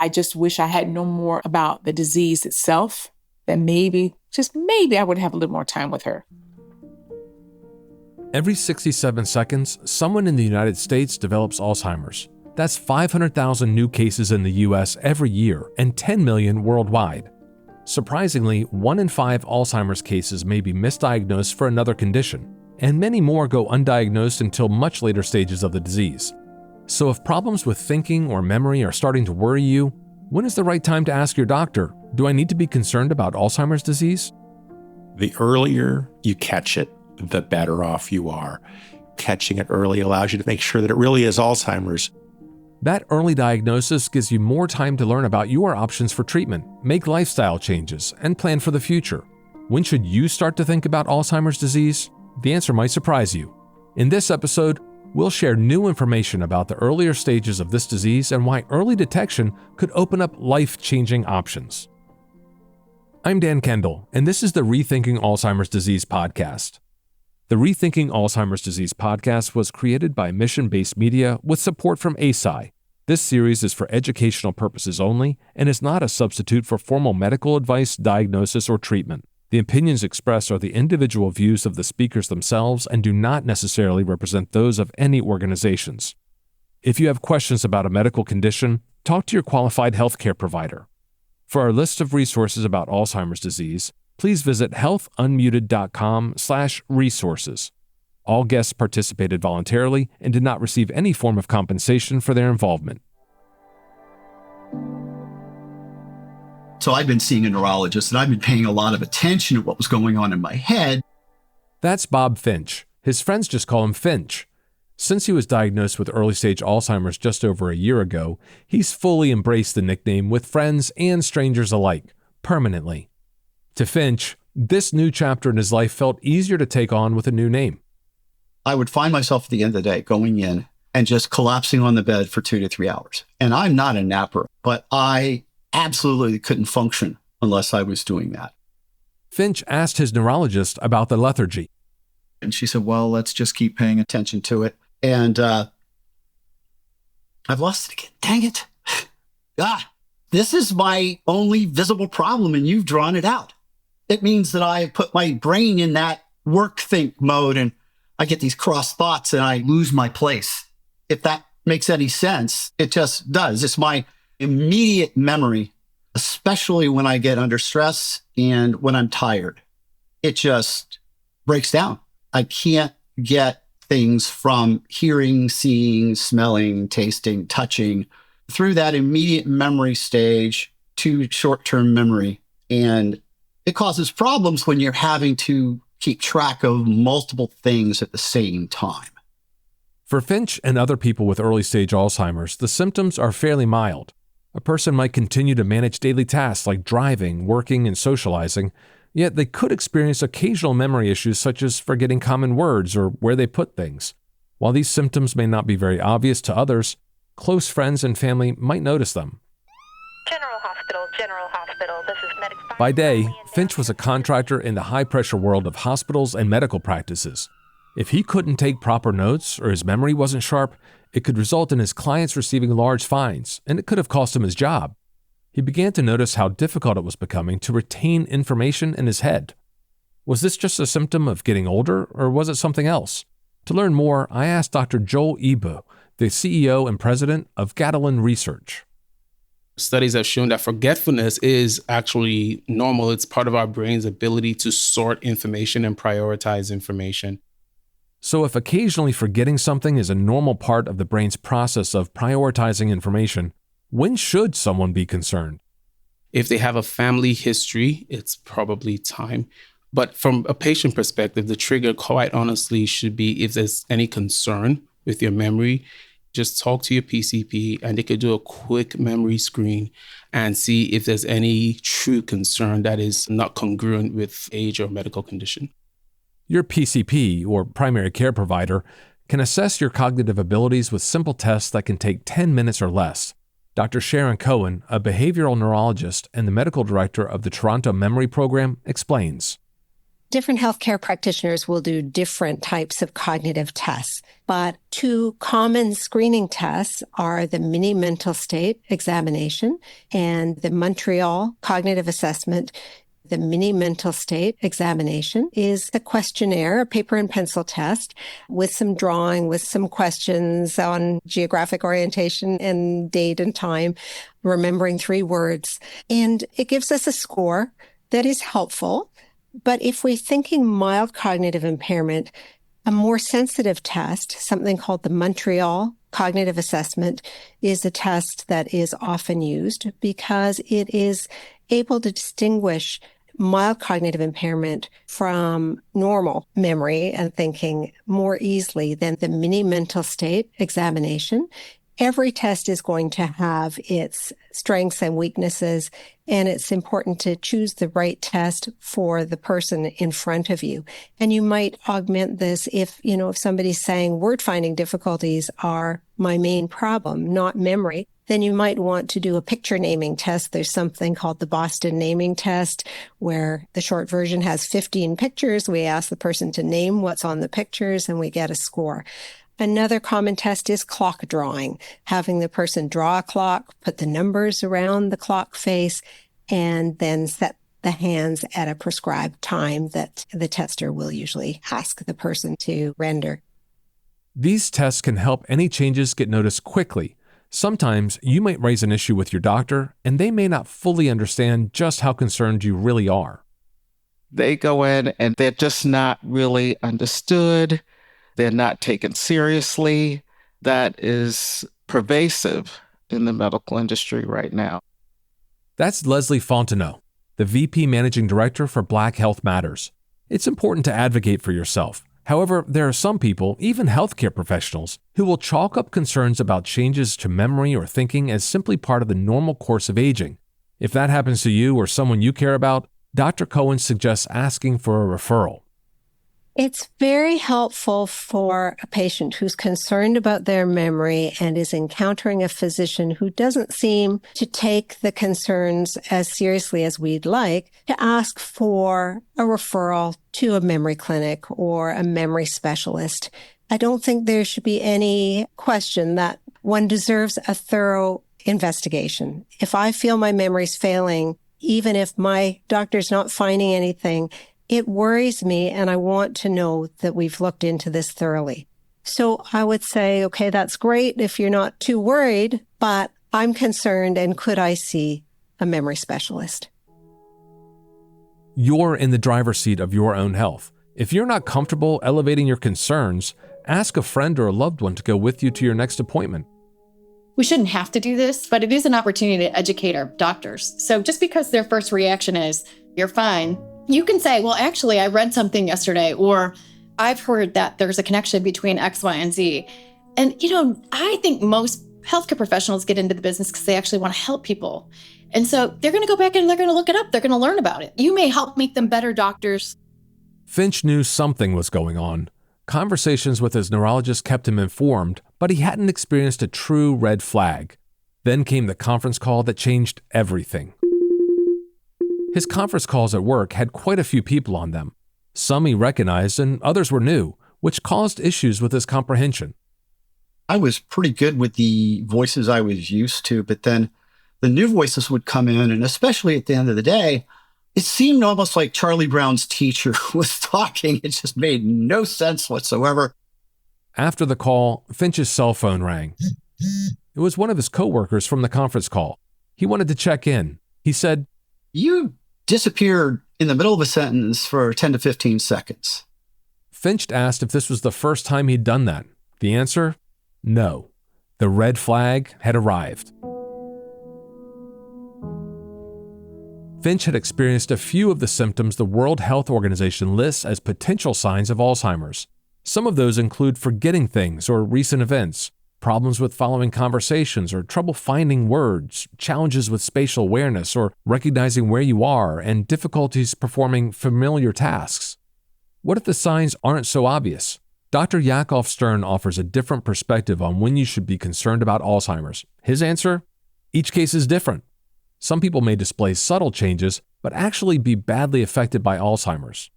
I just wish I had known more about the disease itself, then maybe, just maybe I would have a little more time with her. Every 67 seconds, someone in the United States develops Alzheimer's. That's 500,000 new cases in the US every year and 10 million worldwide. Surprisingly, 1 in 5 Alzheimer's cases may be misdiagnosed for another condition, and many more go undiagnosed until much later stages of the disease. So if problems with thinking or memory are starting to worry you, when is the right time to ask your doctor, do I need to be concerned about Alzheimer's disease? The earlier you catch it, the better off you are. Catching it early allows you to make sure that it really is Alzheimer's. That early diagnosis gives you more time to learn about your options for treatment, make lifestyle changes, and plan for the future. When should you start to think about Alzheimer's disease? The answer might surprise you. In this episode, we'll share new information about the earlier stages of this disease and why early detection could open up life-changing options. I'm Dan Kendall, and this is the Rethinking Alzheimer's Disease podcast. The Rethinking Alzheimer's Disease podcast was created by Mission-Based Media with support from ASI. This series is for educational purposes only and is not a substitute for formal medical advice, diagnosis, or treatment. The opinions expressed are the individual views of the speakers themselves and do not necessarily represent those of any organizations. If you have questions about a medical condition, talk to your qualified healthcare provider. For our list of resources about Alzheimer's disease, please visit healthunmuted.com/resources. All guests participated voluntarily and did not receive any form of compensation for their involvement. So I've been seeing a neurologist and I've been paying a lot of attention to what was going on in my head. That's Bob Finch. His friends just call him Finch. Since he was diagnosed with early-stage Alzheimer's just over a year ago, he's fully embraced the nickname with friends and strangers alike, permanently. To Finch, this new chapter in his life felt easier to take on with a new name. I would find myself at the end of the day going in and just collapsing on the bed for 2 to 3 hours. And I'm not a napper, but I absolutely couldn't function unless I was doing that. Finch asked his neurologist about the lethargy. And she said, well, let's just keep paying attention to it. And I've lost it again. Dang it. This is my only visible problem and you've drawn it out. It means that I put my brain in that work think mode and I get these cross thoughts and I lose my place. If that makes any sense, it just does. It's my immediate memory, especially when I get under stress and when I'm tired. It just breaks down. I can't get things from hearing, seeing, smelling, tasting, touching through that immediate memory stage to short-term memory. And it causes problems when you're having to keep track of multiple things at the same time. For Finch and other people with early-stage Alzheimer's, the symptoms are fairly mild. A person might continue to manage daily tasks like driving, working, and socializing, yet they could experience occasional memory issues such as forgetting common words or where they put things. While these symptoms may not be very obvious to others, close friends and family might notice them. General Hospital. This is Medic. By day, Finch was a contractor in the high-pressure world of hospitals and medical practices. If he couldn't take proper notes or his memory wasn't sharp, it could result in his clients receiving large fines, and it could have cost him his job. He began to notice how difficult it was becoming to retain information in his head. Was this just a symptom of getting older, or was it something else? To learn more, I asked Dr. Joel Ibu, the CEO and president of Catalan Research. Studies have shown that forgetfulness is actually normal. It's part of our brain's ability to sort information and prioritize information. So if occasionally forgetting something is a normal part of the brain's process of prioritizing information, when should someone be concerned? If they have a family history, it's probably time. But from a patient perspective, the trigger quite honestly should be if there's any concern with your memory. Just talk to your PCP and they could do a quick memory screen and see if there's any true concern that is not congruent with age or medical condition. Your PCP, or primary care provider, can assess your cognitive abilities with simple tests that can take 10 minutes or less. Dr. Sharon Cohen, a behavioral neurologist and the medical director of the Toronto Memory Program, explains. Different healthcare practitioners will do different types of cognitive tests, but two common screening tests are the mini mental state examination and the Montreal cognitive assessment. The mini mental state examination is a questionnaire, a paper and pencil test with some drawing, with some questions on geographic orientation and date and time, remembering 3 words. And it gives us a score that is helpful. But if we're thinking mild cognitive impairment, a more sensitive test, something called the Montreal cognitive assessment, is a test that is often used because it is able to distinguish mild cognitive impairment from normal memory and thinking more easily than the mini mental state examination. Every test is going to have its strengths and weaknesses, and it's important to choose the right test for the person in front of you. And you might augment this if somebody's saying word finding difficulties are my main problem, not memory, then you might want to do a picture naming test. There's something called the Boston naming test, where the short version has 15 pictures. We ask the person to name what's on the pictures, and we get a score. Another common test is clock drawing, having the person draw a clock, put the numbers around the clock face, and then set the hands at a prescribed time that the tester will usually ask the person to render. These tests can help any changes get noticed quickly. Sometimes you might raise an issue with your doctor, and they may not fully understand just how concerned you really are. They go in and they're just not really understood. They're not taken seriously. That is pervasive in the medical industry right now. That's Leslie Fontenot, the VP Managing Director for Black Health Matters. It's important to advocate for yourself. However, there are some people, even healthcare professionals, who will chalk up concerns about changes to memory or thinking as simply part of the normal course of aging. If that happens to you or someone you care about, Dr. Cohen suggests asking for a referral. It's very helpful for a patient who's concerned about their memory and is encountering a physician who doesn't seem to take the concerns as seriously as we'd like to ask for a referral to a memory clinic or a memory specialist. I don't think there should be any question that one deserves a thorough investigation. If I feel my memory's failing, even if my doctor's not finding anything, it worries me, and I want to know that we've looked into this thoroughly. So I would say, okay, that's great if you're not too worried, but I'm concerned, and could I see a memory specialist? You're in the driver's seat of your own health. If you're not comfortable elevating your concerns, ask a friend or a loved one to go with you to your next appointment. We shouldn't have to do this, but it is an opportunity to educate our doctors. So just because their first reaction is, you're fine, you can say, well, actually, I read something yesterday, or I've heard that there's a connection between X, Y, and Z. And, I think most healthcare professionals get into the business because they actually want to help people. And so they're going to go back and they're going to look it up. They're going to learn about it. You may help make them better doctors. Finch knew something was going on. Conversations with his neurologist kept him informed, but he hadn't experienced a true red flag. Then came the conference call that changed everything. His conference calls at work had quite a few people on them. Some he recognized and others were new, which caused issues with his comprehension. I was pretty good with the voices I was used to, but then the new voices would come in, and especially at the end of the day, it seemed almost like Charlie Brown's teacher was talking. It just made no sense whatsoever. After the call, Finch's cell phone rang. It was one of his coworkers from the conference call. He wanted to check in. He said, "You disappeared in the middle of a sentence for 10 to 15 seconds. Finch asked if this was the first time he'd done that. The answer? No. The red flag had arrived. Finch had experienced a few of the symptoms the World Health Organization lists as potential signs of Alzheimer's. Some of those include forgetting things or recent events, problems with following conversations or trouble finding words, challenges with spatial awareness or recognizing where you are, and difficulties performing familiar tasks. What if the signs aren't so obvious? Dr. Yakov Stern offers a different perspective on when you should be concerned about Alzheimer's. His answer? Each case is different. Some people may display subtle changes, but actually be badly affected by Alzheimer's.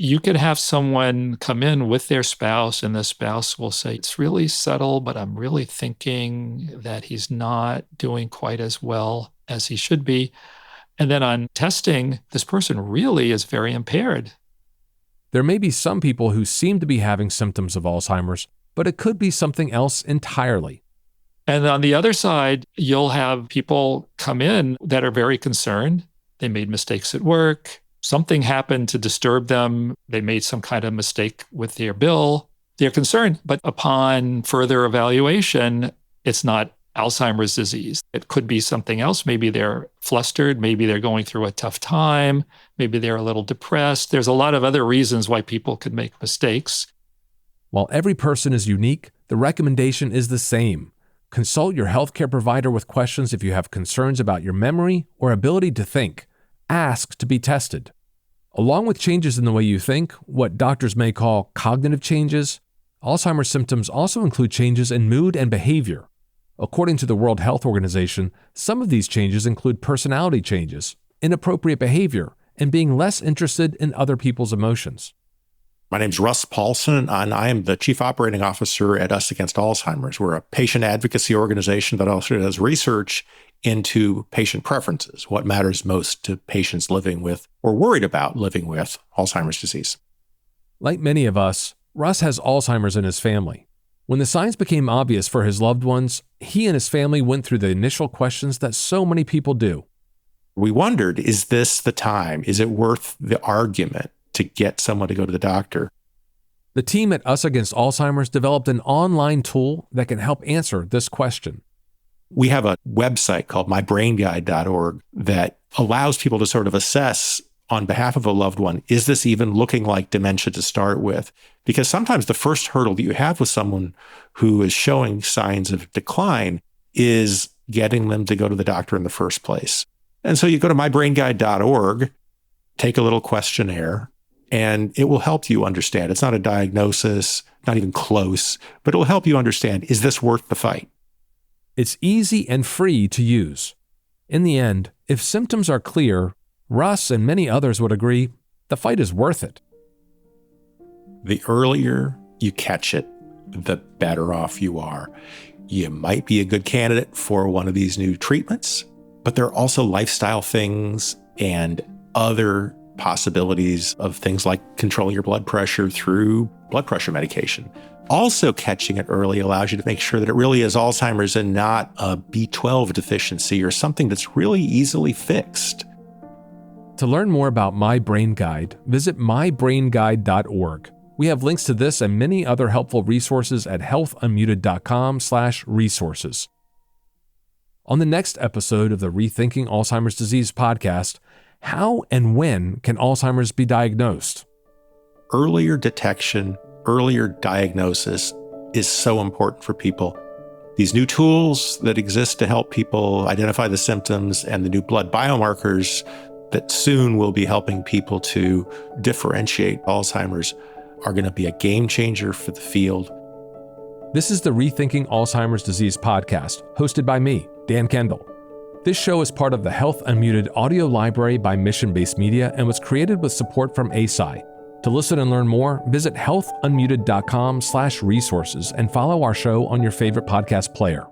You could have someone come in with their spouse, and the spouse will say, it's really subtle, but I'm really thinking that he's not doing quite as well as he should be. And then on testing, this person really is very impaired. There may be some people who seem to be having symptoms of Alzheimer's, but it could be something else entirely. And on the other side, you'll have people come in that are very concerned. They made mistakes at work. Something happened to disturb them. They made some kind of mistake with their bill. They're concerned, but upon further evaluation, it's not Alzheimer's disease. It could be something else. Maybe they're flustered. Maybe they're going through a tough time. Maybe they're a little depressed. There's a lot of other reasons why people could make mistakes. While every person is unique, the recommendation is the same. Consult your healthcare provider with questions if you have concerns about your memory or ability to think. Ask to be tested. Along with changes in the way you think, what doctors may call cognitive changes, Alzheimer's symptoms also include changes in mood and behavior. According to the World Health Organization, some of these changes include personality changes, inappropriate behavior, and being less interested in other people's emotions. My name's Russ Paulson, and I am the Chief Operating Officer at Us Against Alzheimer's. We're a patient advocacy organization that also does research into patient preferences, what matters most to patients living with or worried about living with Alzheimer's disease. Like many of us, Russ has Alzheimer's in his family. When the signs became obvious for his loved ones, he and his family went through the initial questions that so many people do. We wondered, is this the time? Is it worth the argument to get someone to go to the doctor? The team at Us Against Alzheimer's developed an online tool that can help answer this question. We have a website called mybrainguide.org that allows people to sort of assess on behalf of a loved one, is this even looking like dementia to start with? Because sometimes the first hurdle that you have with someone who is showing signs of decline is getting them to go to the doctor in the first place. And so you go to mybrainguide.org, take a little questionnaire, and it will help you understand. It's not a diagnosis, not even close, but it will help you understand, is this worth the fight? It's easy and free to use. In the end, if symptoms are clear, Russ and many others would agree the fight is worth it. The earlier you catch it, the better off you are. You might be a good candidate for one of these new treatments, but there are also lifestyle things and other possibilities of things like controlling your blood pressure through blood pressure medication. Also, catching it early allows you to make sure that it really is Alzheimer's and not a B12 deficiency or something that's really easily fixed. To learn more about My Brain Guide, visit mybrainguide.org. We have links to this and many other helpful resources at healthunmuted.com/resources. On the next episode of the Rethinking Alzheimer's Disease podcast, how and when can Alzheimer's be diagnosed? Earlier detection, earlier diagnosis is so important for people. These new tools that exist to help people identify the symptoms and the new blood biomarkers that soon will be helping people to differentiate Alzheimer's are going to be a game changer for the field. This is the Rethinking Alzheimer's Disease podcast, hosted by me, Dan Kendall. This show is part of the Health Unmuted audio library by Mission Based Media and was created with support from ASI. To listen and learn more, visit healthunmuted.com/resources and follow our show on your favorite podcast player.